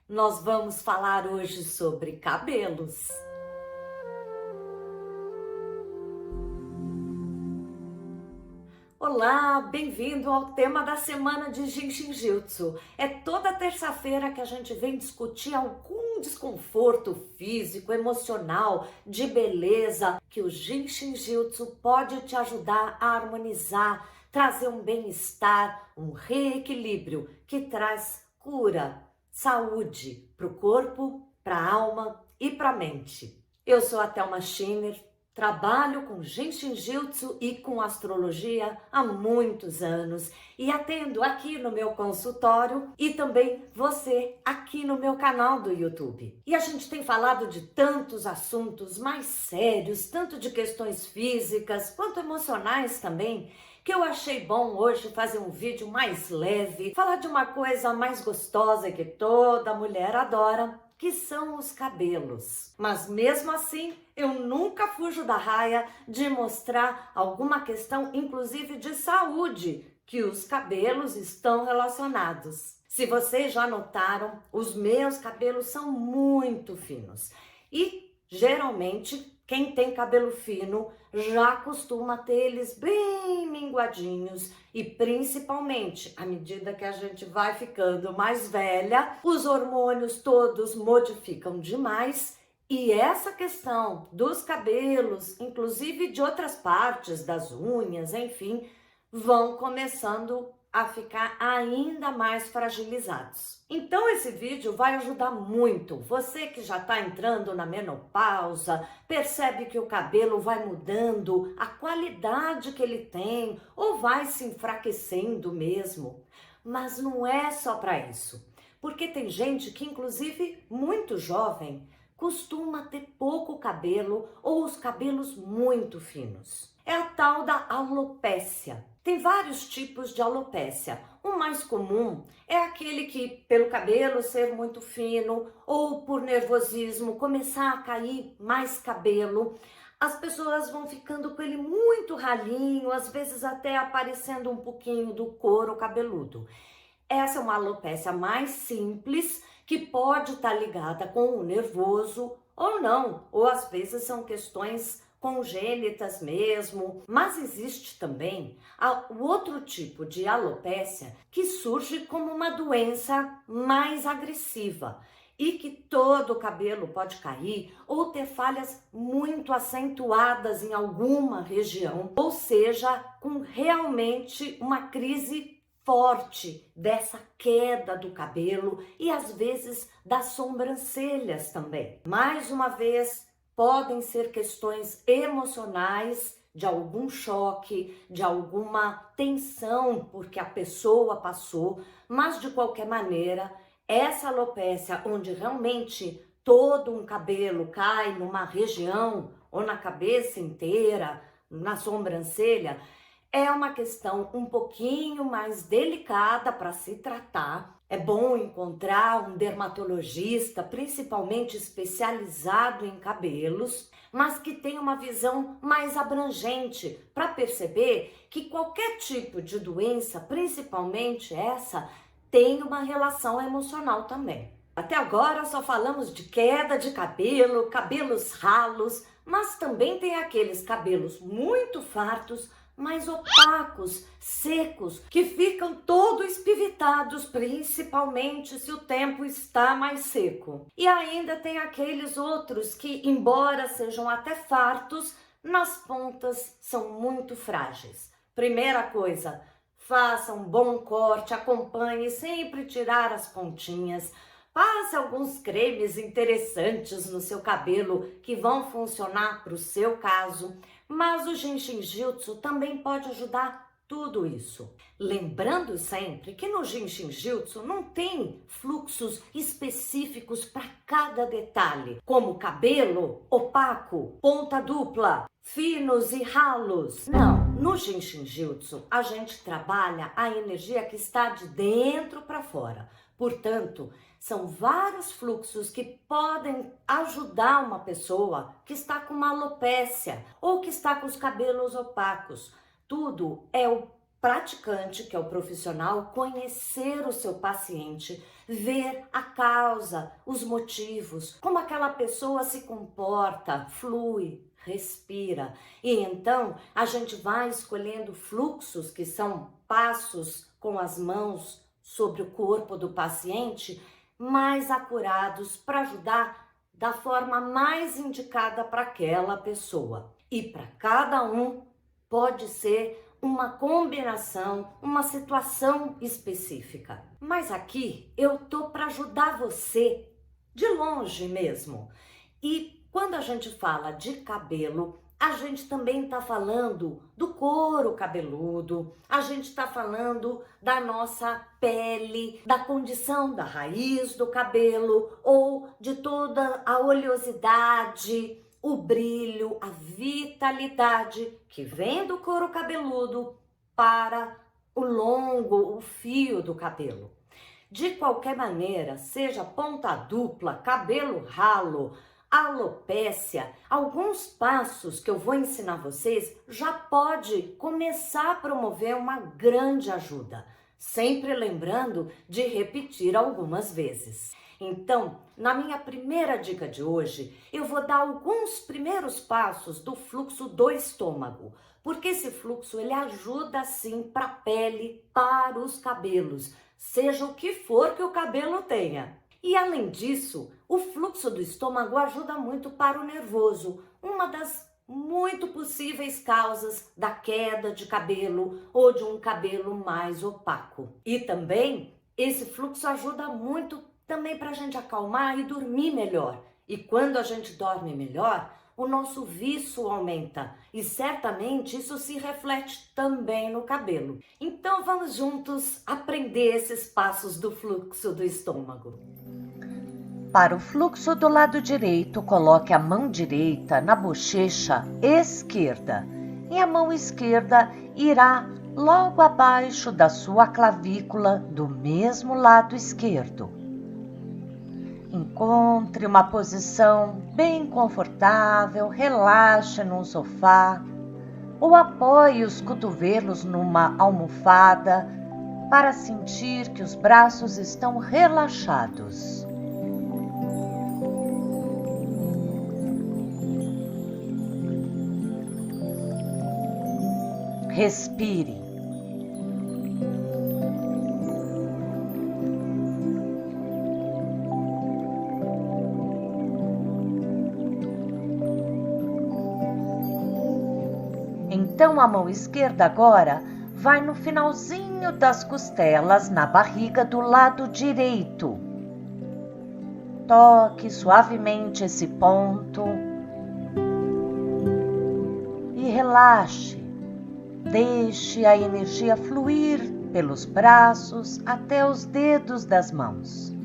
Nós vamos falar hoje sobre cabelos. Olá, bem-vindo ao tema da semana de Jinshin Jyutsu. É toda terça-feira que a gente vem discutir algum desconforto físico, emocional, de beleza, que o Jinshin Jyutsu pode te ajudar a harmonizar, trazer um bem-estar, um reequilíbrio que traz cura, saúde para o corpo, para a alma e para a mente. Eu sou a Thelma Schiner. Trabalho com Jinshin Jyutsu e com astrologia há muitos anos e atendo aqui no meu consultório e também você aqui no meu canal do YouTube. E a gente tem falado de tantos assuntos mais sérios, tanto de questões físicas quanto emocionais também, que eu achei bom hoje fazer um vídeo mais leve, falar de uma coisa mais gostosa que toda mulher adora, que são os cabelos. Mas mesmo assim, eu nunca fujo da raia de mostrar alguma questão, inclusive de saúde, que os cabelos estão relacionados. Se vocês já notaram, os meus cabelos são muito finos e geralmente quem tem cabelo fino já costuma ter eles bem minguadinhos e principalmente à medida que a gente vai ficando mais velha, os hormônios todos modificam demais e essa questão dos cabelos, inclusive de outras partes das unhas, enfim, vão começando a ficar ainda mais fragilizados. Então esse vídeo vai ajudar muito. Você que já está entrando na menopausa, percebe que o cabelo vai mudando, a qualidade que ele tem, ou vai se enfraquecendo mesmo. Mas não é só para isso. Porque tem gente que, inclusive muito jovem, costuma ter pouco cabelo ou os cabelos muito finos. É a tal da alopécia. Tem vários tipos de alopécia. O mais comum é aquele que, pelo cabelo ser muito fino ou por nervosismo, começar a cair mais cabelo, as pessoas vão ficando com ele muito ralinho, às vezes até aparecendo um pouquinho do couro cabeludo. Essa é uma alopécia mais simples, que pode estar ligada com o nervoso ou não, ou às vezes são questões congênitas mesmo, mas existe também o outro tipo de alopécia que surge como uma doença mais agressiva e que todo o cabelo pode cair ou ter falhas muito acentuadas em alguma região, ou seja, com realmente uma crise forte dessa queda do cabelo e às vezes das sobrancelhas também. Mais uma vez, podem ser questões emocionais, de algum choque, de alguma tensão porque a pessoa passou, mas de qualquer maneira, essa alopécia onde realmente todo um cabelo cai numa região ou na cabeça inteira, na sobrancelha, é uma questão um pouquinho mais delicada para se tratar. É bom encontrar um dermatologista, principalmente especializado em cabelos, mas que tenha uma visão mais abrangente para perceber que qualquer tipo de doença, principalmente essa, tem uma relação emocional também. Até agora só falamos de queda de cabelo, cabelos ralos, mas também tem aqueles cabelos muito fartos, mais opacos, secos, que ficam todos espivitados, principalmente se o tempo está mais seco. E ainda tem aqueles outros que, embora sejam até fartos, nas pontas são muito frágeis. Primeira coisa, faça um bom corte, acompanhe sempre tirar as pontinhas. Passe alguns cremes interessantes no seu cabelo que vão funcionar para o seu caso, mas o Jinshin Jyutsu também pode ajudar tudo isso. Lembrando sempre que no Jinshin Jyutsu não tem fluxos específicos para cada detalhe, como cabelo opaco, ponta dupla, finos e ralos. Não, no Jinshin Jyutsu a gente trabalha a energia que está de dentro para fora. Portanto, são vários fluxos que podem ajudar uma pessoa que está com uma alopécia ou que está com os cabelos opacos. Tudo é o praticante, que é o profissional, conhecer o seu paciente, ver a causa, os motivos, como aquela pessoa se comporta, flui, respira. E então a gente vai escolhendo fluxos, que são passos com as mãos sobre o corpo do paciente, mais acurados para ajudar da forma mais indicada para aquela pessoa. E para cada um pode ser uma combinação, uma situação específica. Mas aqui eu tô para ajudar você de longe mesmo. E quando a gente fala de cabelo, a gente também está falando do couro cabeludo, a gente está falando da nossa pele, da condição da raiz do cabelo ou de toda a oleosidade, o brilho, a vitalidade que vem do couro cabeludo para o longo, o fio do cabelo. De qualquer maneira, seja ponta dupla, cabelo ralo, alopécia, alguns passos que eu vou ensinar vocês já pode começar a promover uma grande ajuda, sempre lembrando de repetir algumas vezes. Então, na minha primeira dica de hoje, eu vou dar alguns primeiros passos do fluxo do estômago, porque esse fluxo ele ajuda sim para a pele, para os cabelos, seja o que for que o cabelo tenha. E além disso, o fluxo do estômago ajuda muito para o nervoso, uma das muito possíveis causas da queda de cabelo ou de um cabelo mais opaco. E também esse fluxo ajuda muito também para a gente acalmar e dormir melhor. E quando a gente dorme melhor, o nosso viço aumenta e certamente isso se reflete também no cabelo. Então vamos juntos aprender esses passos do fluxo do estômago. Para o fluxo do lado direito, coloque a mão direita na bochecha esquerda e a mão esquerda irá logo abaixo da sua clavícula do mesmo lado esquerdo. Encontre uma posição bem confortável, relaxe num sofá ou apoie os cotovelos numa almofada para sentir que os braços estão relaxados. Respire. Então a mão esquerda agora vai no finalzinho das costelas, na barriga do lado direito. Toque suavemente esse ponto e relaxe. Deixe a energia fluir pelos braços até os dedos das mãos.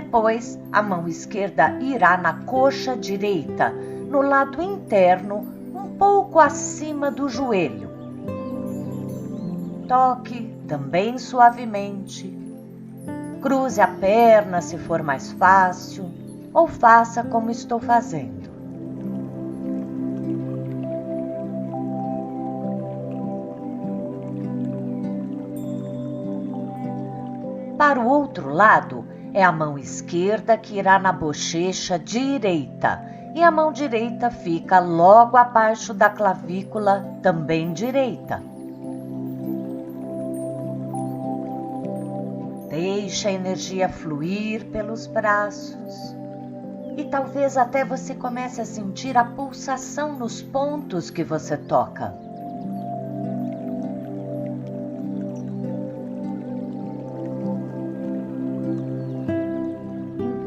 Depois, a mão esquerda irá na coxa direita, no lado interno, um pouco acima do joelho. Toque também suavemente. Cruze a perna se for mais fácil, ou faça como estou fazendo. Para o outro lado, é a mão esquerda que irá na bochecha direita e a mão direita fica logo abaixo da clavícula, também direita. Deixe a energia fluir pelos braços e talvez até você comece a sentir a pulsação nos pontos que você toca.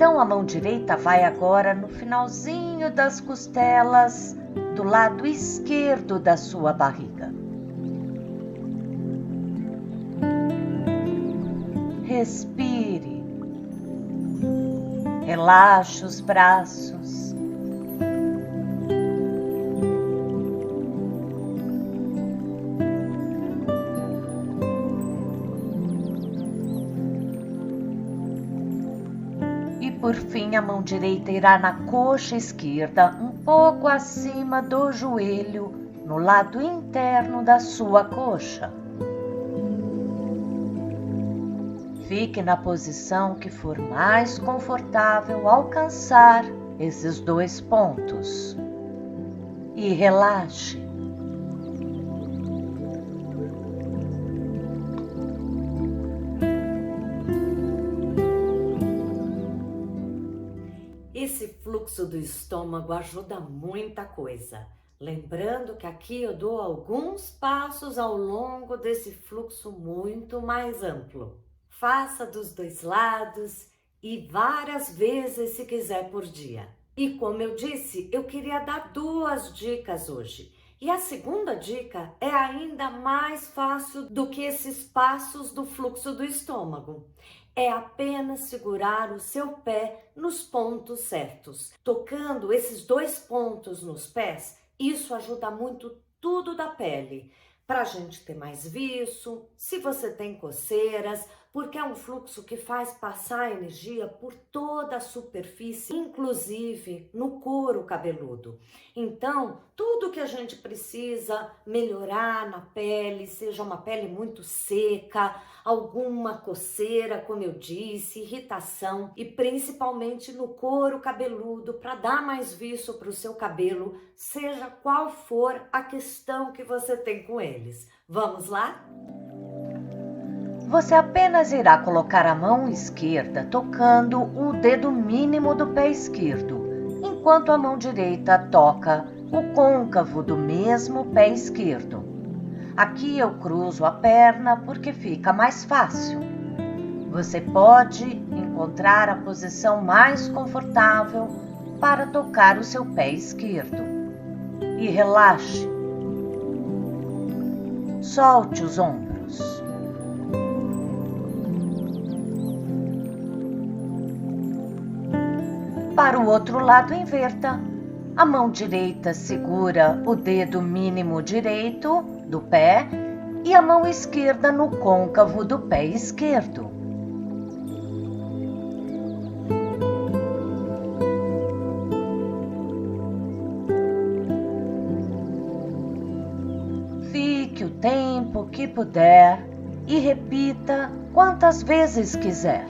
Então a mão direita vai agora no finalzinho das costelas, do lado esquerdo da sua barriga. Respire. Relaxe os braços. Por fim, a mão direita irá na coxa esquerda, um pouco acima do joelho, no lado interno da sua coxa. Fique na posição que for mais confortável alcançar esses 2 pontos. E relaxe. Esse fluxo do estômago ajuda muita coisa. Lembrando que aqui eu dou alguns passos ao longo desse fluxo muito mais amplo. Faça dos 2 lados e várias vezes se quiser por dia. E como eu disse, eu queria dar 2 dicas hoje. E a segunda dica é ainda mais fácil do que esses passos do fluxo do estômago. É apenas segurar o seu pé nos pontos certos. Tocando esses 2 pontos nos pés, isso ajuda muito tudo da pele. Para a gente ter mais viço, se você tem coceiras, porque é um fluxo que faz passar a energia por toda a superfície, inclusive no couro cabeludo. Então, tudo que a gente precisa melhorar na pele, seja uma pele muito seca, alguma coceira, como eu disse, irritação, e principalmente no couro cabeludo, para dar mais viço para o seu cabelo, seja qual for a questão que você tem com eles. Vamos lá? Você apenas irá colocar a mão esquerda tocando o dedo mínimo do pé esquerdo, enquanto a mão direita toca o côncavo do mesmo pé esquerdo. Aqui eu cruzo a perna porque fica mais fácil. Você pode encontrar a posição mais confortável para tocar o seu pé esquerdo. E relaxe. Solte os ombros. Para o outro lado, inverta. A mão direita segura o dedo mínimo direito do pé e a mão esquerda no côncavo do pé esquerdo. Fique o tempo que puder e repita quantas vezes quiser.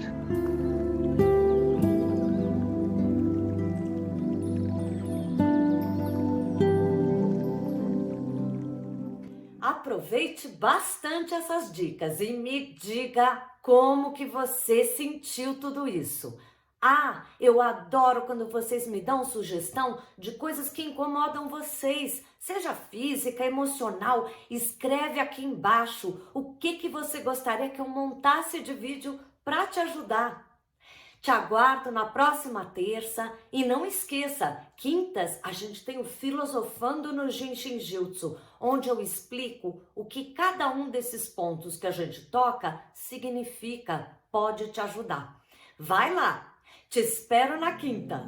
Aproveite bastante essas dicas e me diga como que você sentiu tudo isso. Ah, eu adoro quando vocês me dão sugestão de coisas que incomodam vocês, seja física, emocional. Escreve aqui embaixo o que você gostaria que eu montasse de vídeo para te ajudar. Te aguardo na próxima terça e não esqueça, quintas a gente tem o Filosofando no Jinshin Jutsu, onde eu explico o que cada um desses pontos que a gente toca significa, pode te ajudar. Vai lá, te espero na quinta!